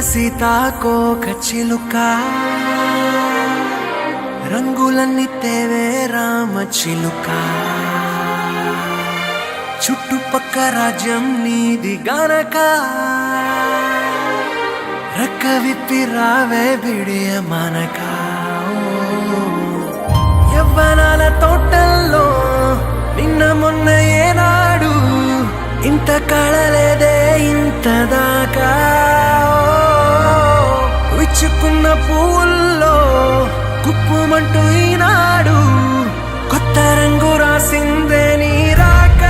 సీతాకోక చిలుక రంగులన్నీ తేవే రామ చిలుక చుట్టుపక్క రాజ్యం నీది గనక రెక్క విప్పి రావే బిడియ మనక యవ్వనాల తోటల్లో నిన్న మొన్న ఏనాడు ఇంత కళలేదే ఇంత దాకా విచ్చుకున్న పూల్లో కుప్పుమంటూ ఈనాడు కొత్త రంగు రాసిందే నీ రాక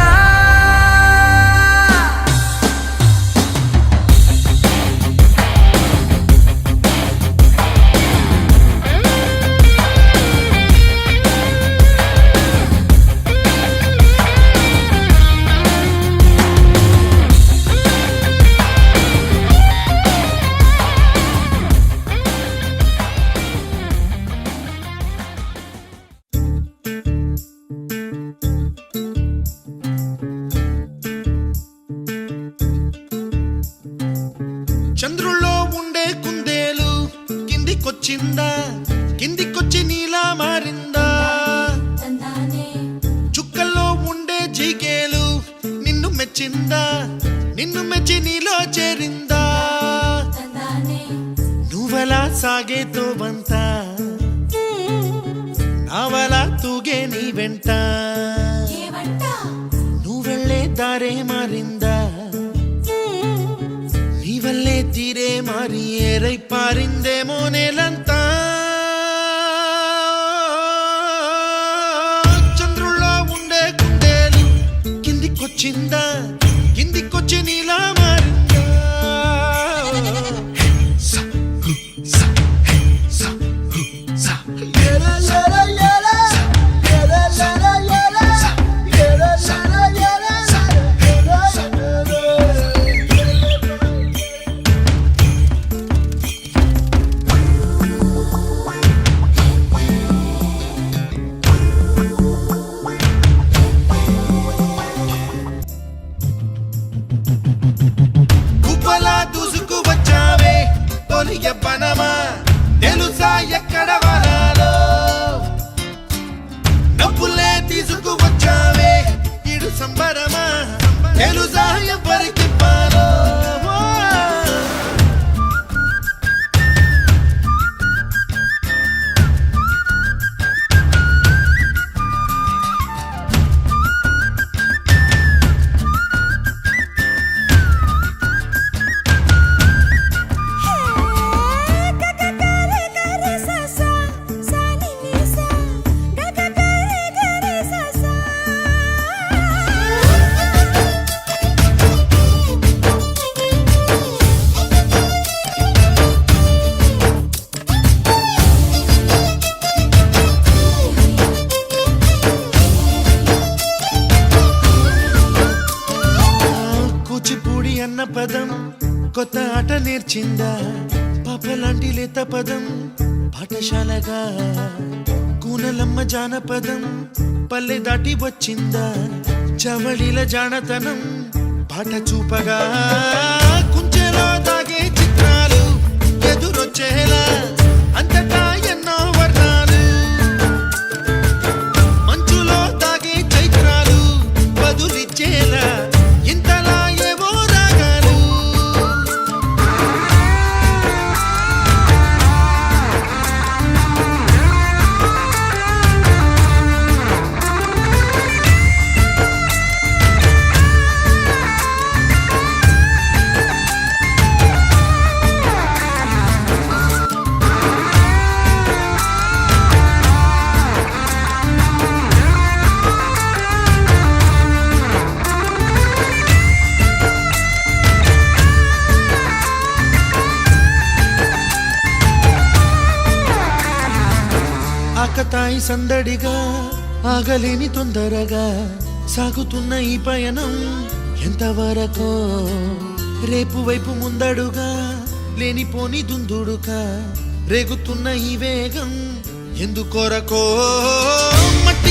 చంద్రుల్లో ఉండే కుందేలు కిందికొచ్చిందా కిందికొచ్చి నీలా మారిందా చుక్కల్లో ఉండే జీకేలు నిన్ను మెచ్చిందా నిన్ను మెచ్చి నీలో చేరిందా నువ్వలా సాగేతో బంత నావలా తూగే నీ వెంట నువ్వెళ్ళే దారే మారిందా నీవల్లే తీరే మారి ఏరై పారిందేమో నేలంతా చంద్రుల్లో ఉండే కుందేలు కిందికొచ్చిందా కిందికొచ్చి నీలా మారిందా దూసుకు వచ్చావే తొలి యవ్వనమా తెలుసా ఎక్కడ వరాలో నవ్వులే తీసుకు వచ్చావే ఇడు సంబరమా తెలుసా ఎవరికి పాలో కూచిపూడి అన్న పదం కొత్త ఆట నేర్చిందా పాపలాంటి లేత పదం పాఠశాలగా కూనలమ్మ జానపదం పల్లె దాటి వచ్చిందా చవళిల జానతనం పాట చూపగా కుంచెలో దాగే చిత్రాలు ఎదురొచ్చేలా అంతటా ఎన్నో వర్ణాలు మంచులో దాగే చైత్రాలు బదులిచ్చేలా ఇంతలా ఏవో రాగాలు ఆకతాయి సందడిగా ఆగలేని తొందరగా సాగుతున్న ఈ పయనం ఎంతవరకో రేపు వైపు ముందడుగా లేనిపోని దుందుడుగా రేగుతున్న ఈ వేగం ఎందుకొరకో మట్ట